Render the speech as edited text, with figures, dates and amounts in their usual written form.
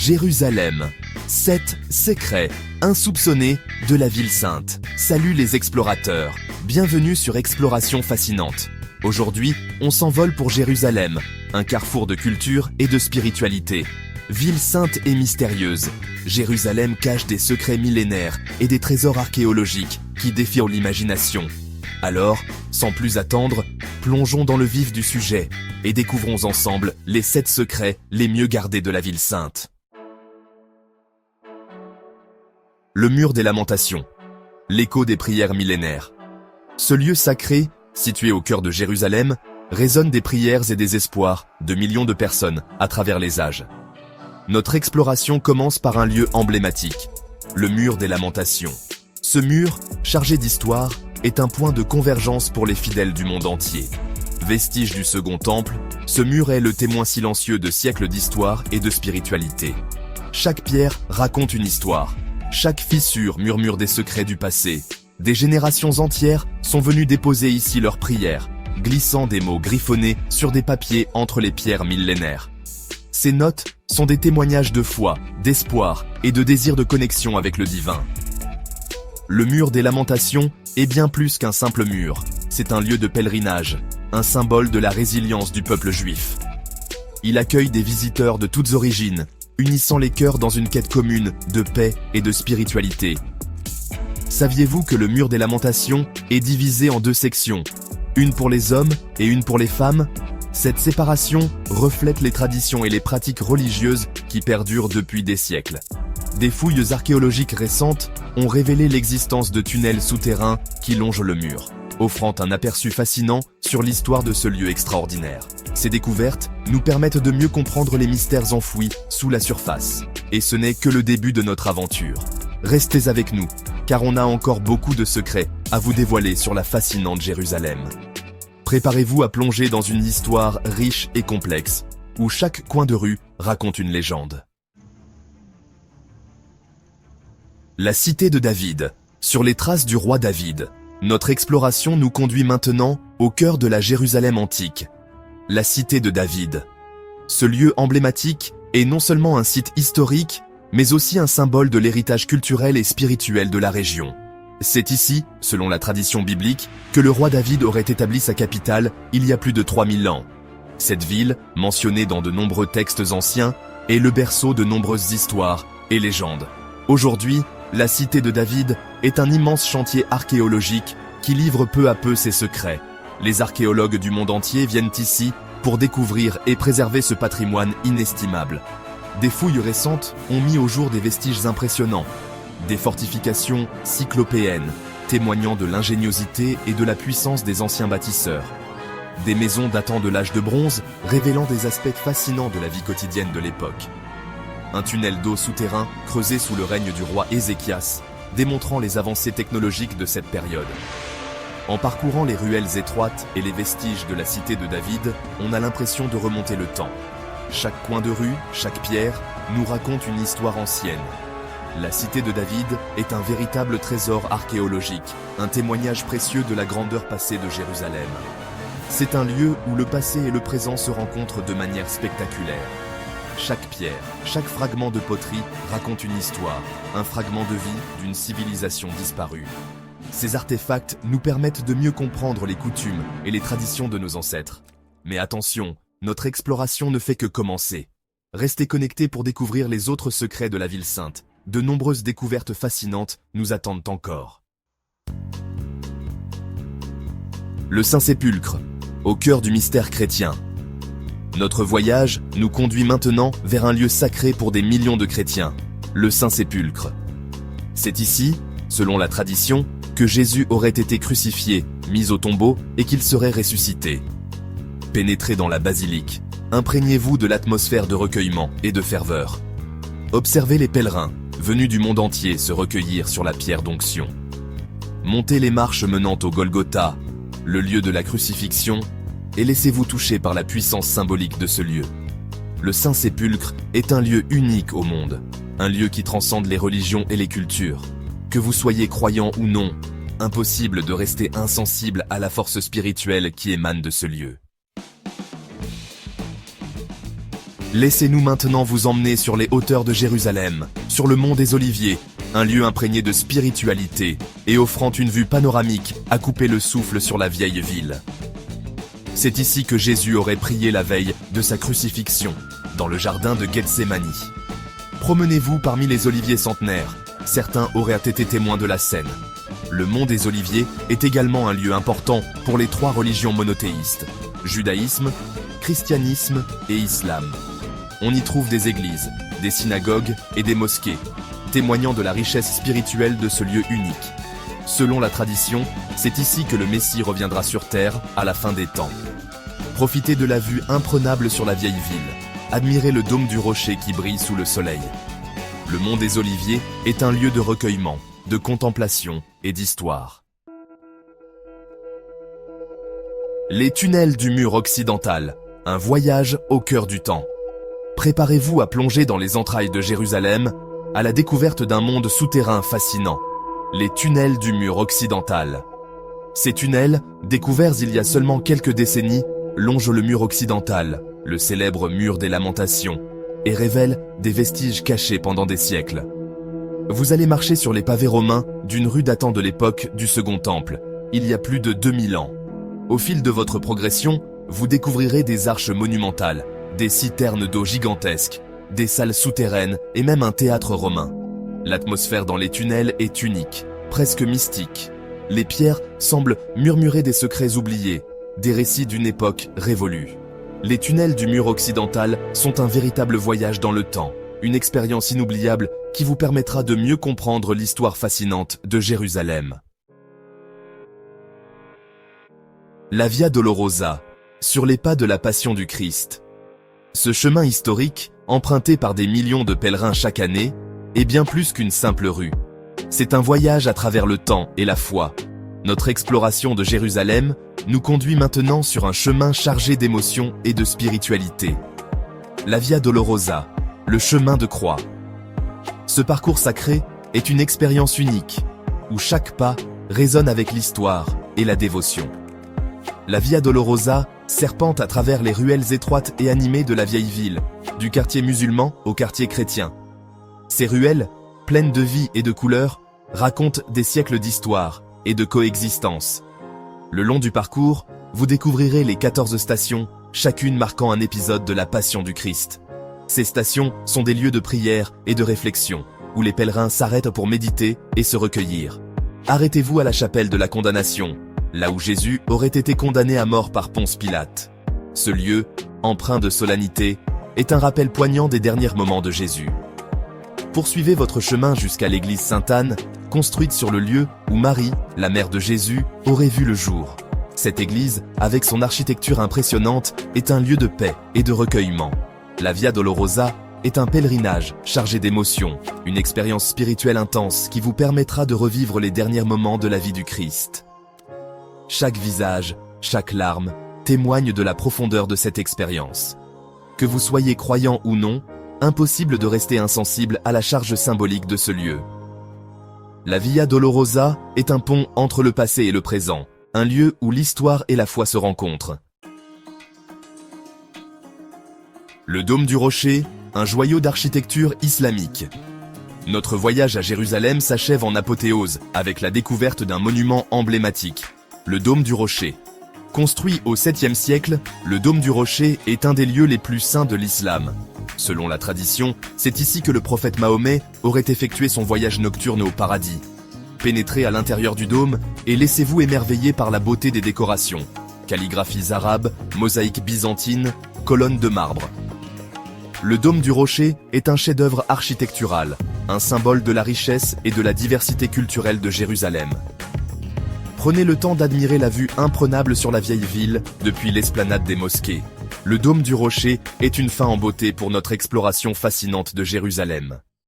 Jérusalem. 7 secrets insoupçonnés de la ville sainte. Salut les explorateurs. Bienvenue sur Exploration Fascinante. Aujourd'hui, on s'envole pour Jérusalem, un carrefour de culture et de spiritualité. Ville sainte et mystérieuse, Jérusalem cache des secrets millénaires et des trésors archéologiques qui défient l'imagination. Alors, sans plus attendre, plongeons dans le vif du sujet et découvrons ensemble les 7 secrets les mieux gardés de la ville sainte. Le mur des lamentations, l'écho des prières millénaires. Ce lieu sacré, situé au cœur de Jérusalem, résonne des prières et des espoirs de millions de personnes à travers les âges. Notre exploration commence par un lieu emblématique, le mur des lamentations. Ce mur, chargé d'histoire, est un point de convergence pour les fidèles du monde entier. Vestige du Second Temple, ce mur est le témoin silencieux de siècles d'histoire et de spiritualité. Chaque pierre raconte une histoire. Chaque fissure murmure des secrets du passé. Des générations entières sont venues déposer ici leurs prières, glissant des mots griffonnés sur des papiers entre les pierres millénaires. Ces notes sont des témoignages de foi, d'espoir et de désir de connexion avec le divin. Le mur des lamentations est bien plus qu'un simple mur. C'est un lieu de pèlerinage, un symbole de la résilience du peuple juif. Il accueille des visiteurs de toutes origines, unissant les cœurs dans une quête commune de paix et de spiritualité. Saviez-vous que le mur des lamentations est divisé en 2 sections, une pour les hommes et une pour les femmes? Cette séparation reflète les traditions et les pratiques religieuses qui perdurent depuis des siècles. Des fouilles archéologiques récentes ont révélé l'existence de tunnels souterrains qui longent le mur, offrant un aperçu fascinant sur l'histoire de ce lieu extraordinaire. Ces découvertes nous permettent de mieux comprendre les mystères enfouis sous la surface. Et ce n'est que le début de notre aventure. Restez avec nous, car on a encore beaucoup de secrets à vous dévoiler sur la fascinante Jérusalem. Préparez-vous à plonger dans une histoire riche et complexe, où chaque coin de rue raconte une légende. La cité de David. Sur les traces du roi David, notre exploration nous conduit maintenant au cœur de la Jérusalem antique. La cité de David. Ce lieu emblématique est non seulement un site historique, mais aussi un symbole de l'héritage culturel et spirituel de la région. C'est ici, selon la tradition biblique, que le roi David aurait établi sa capitale il y a plus de 3000 ans. Cette ville, mentionnée dans de nombreux textes anciens, est le berceau de nombreuses histoires et légendes. Aujourd'hui, la cité de David est un immense chantier archéologique qui livre peu à peu ses secrets. Les archéologues du monde entier viennent ici pour découvrir et préserver ce patrimoine inestimable. Des fouilles récentes ont mis au jour des vestiges impressionnants, des fortifications cyclopéennes, témoignant de l'ingéniosité et de la puissance des anciens bâtisseurs. Des maisons datant de l'âge de bronze, révélant des aspects fascinants de la vie quotidienne de l'époque. Un tunnel d'eau souterrain creusé sous le règne du roi Ézéchias, démontrant les avancées technologiques de cette période. En parcourant les ruelles étroites et les vestiges de la cité de David, on a l'impression de remonter le temps. Chaque coin de rue, chaque pierre, nous raconte une histoire ancienne. La cité de David est un véritable trésor archéologique, un témoignage précieux de la grandeur passée de Jérusalem. C'est un lieu où le passé et le présent se rencontrent de manière spectaculaire. Chaque pierre, chaque fragment de poterie raconte une histoire, un fragment de vie d'une civilisation disparue. Ces artefacts nous permettent de mieux comprendre les coutumes et les traditions de nos ancêtres. Mais attention, notre exploration ne fait que commencer. Restez connectés pour découvrir les autres secrets de la ville sainte. De nombreuses découvertes fascinantes nous attendent encore. Le Saint-Sépulcre, au cœur du mystère chrétien. Notre voyage nous conduit maintenant vers un lieu sacré pour des millions de chrétiens, le Saint-Sépulcre. C'est ici, selon la tradition, que Jésus aurait été crucifié, mis au tombeau et qu'il serait ressuscité. Pénétrez dans la basilique, imprégnez-vous de l'atmosphère de recueillement et de ferveur. Observez les pèlerins, venus du monde entier, se recueillir sur la pierre d'onction. Montez les marches menant au Golgotha, le lieu de la crucifixion, et laissez-vous toucher par la puissance symbolique de ce lieu. Le Saint-Sépulcre est un lieu unique au monde, un lieu qui transcende les religions et les cultures. Que vous soyez croyant ou non, impossible de rester insensible à la force spirituelle qui émane de ce lieu. Laissez-nous maintenant vous emmener sur les hauteurs de Jérusalem, sur le mont des Oliviers, un lieu imprégné de spiritualité et offrant une vue panoramique à couper le souffle sur la vieille ville. C'est ici que Jésus aurait prié la veille de sa crucifixion, dans le jardin de Gethsémani. Promenez-vous parmi les oliviers centenaires, certains auraient été témoins de la scène. Le mont des Oliviers est également un lieu important pour les 3 religions monothéistes, judaïsme, christianisme et islam. On y trouve des églises, des synagogues et des mosquées, témoignant de la richesse spirituelle de ce lieu unique. Selon la tradition, c'est ici que le Messie reviendra sur terre à la fin des temps. Profitez de la vue imprenable sur la vieille ville. Admirez le dôme du rocher qui brille sous le soleil. Le mont des Oliviers est un lieu de recueillement, de contemplation et d'histoire. Les tunnels du mur occidental, un voyage au cœur du temps. Préparez-vous à plonger dans les entrailles de Jérusalem, à la découverte d'un monde souterrain fascinant. Les tunnels du mur occidental. Ces tunnels, découverts il y a seulement quelques décennies, longent le mur occidental, le célèbre mur des Lamentations, et révèlent des vestiges cachés pendant des siècles. Vous allez marcher sur les pavés romains d'une rue datant de l'époque du Second Temple, il y a plus de 2000 ans. Au fil de votre progression, vous découvrirez des arches monumentales, des citernes d'eau gigantesques, des salles souterraines et même un théâtre romain. L'atmosphère dans les tunnels est unique, presque mystique. Les pierres semblent murmurer des secrets oubliés, des récits d'une époque révolue. Les tunnels du mur occidental sont un véritable voyage dans le temps, une expérience inoubliable qui vous permettra de mieux comprendre l'histoire fascinante de Jérusalem. La Via Dolorosa, sur les pas de la Passion du Christ. Ce chemin historique, emprunté par des millions de pèlerins chaque année, est bien plus qu'une simple rue. C'est un voyage à travers le temps et la foi. Notre exploration de Jérusalem nous conduit maintenant sur un chemin chargé d'émotions et de spiritualité. La Via Dolorosa, le chemin de croix. Ce parcours sacré est une expérience unique, où chaque pas résonne avec l'histoire et la dévotion. La Via Dolorosa serpente à travers les ruelles étroites et animées de la vieille ville, du quartier musulman au quartier chrétien. Ces ruelles, pleines de vie et de couleurs, racontent des siècles d'histoire et de coexistence. Le long du parcours, vous découvrirez les 14 stations, chacune marquant un épisode de la Passion du Christ. Ces stations sont des lieux de prière et de réflexion, où les pèlerins s'arrêtent pour méditer et se recueillir. Arrêtez-vous à la chapelle de la condamnation, là où Jésus aurait été condamné à mort par Ponce Pilate. Ce lieu, empreint de solennité, est un rappel poignant des derniers moments de Jésus. Poursuivez votre chemin jusqu'à l'église Sainte-Anne, construite sur le lieu où Marie, la mère de Jésus, aurait vu le jour. Cette église, avec son architecture impressionnante, est un lieu de paix et de recueillement. La Via Dolorosa est un pèlerinage chargé d'émotions, une expérience spirituelle intense qui vous permettra de revivre les derniers moments de la vie du Christ. Chaque visage, chaque larme, témoigne de la profondeur de cette expérience. Que vous soyez croyant ou non, impossible de rester insensible à la charge symbolique de ce lieu. La Via Dolorosa est un pont entre le passé et le présent, un lieu où l'histoire et la foi se rencontrent. Le Dôme du Rocher, un joyau d'architecture islamique. Notre voyage à Jérusalem s'achève en apothéose avec la découverte d'un monument emblématique, le Dôme du Rocher. Construit au 7e siècle, le Dôme du Rocher est un des lieux les plus saints de l'islam. Selon la tradition, c'est ici que le prophète Mahomet aurait effectué son voyage nocturne au paradis. Pénétrez à l'intérieur du dôme et laissez-vous émerveiller par la beauté des décorations. Calligraphies arabes, mosaïques byzantines, colonnes de marbre. Le Dôme du Rocher est un chef-d'œuvre architectural, un symbole de la richesse et de la diversité culturelle de Jérusalem. Prenez le temps d'admirer la vue imprenable sur la vieille ville depuis l'esplanade des mosquées. Le Dôme du Rocher est une fin en beauté pour notre exploration fascinante de Jérusalem.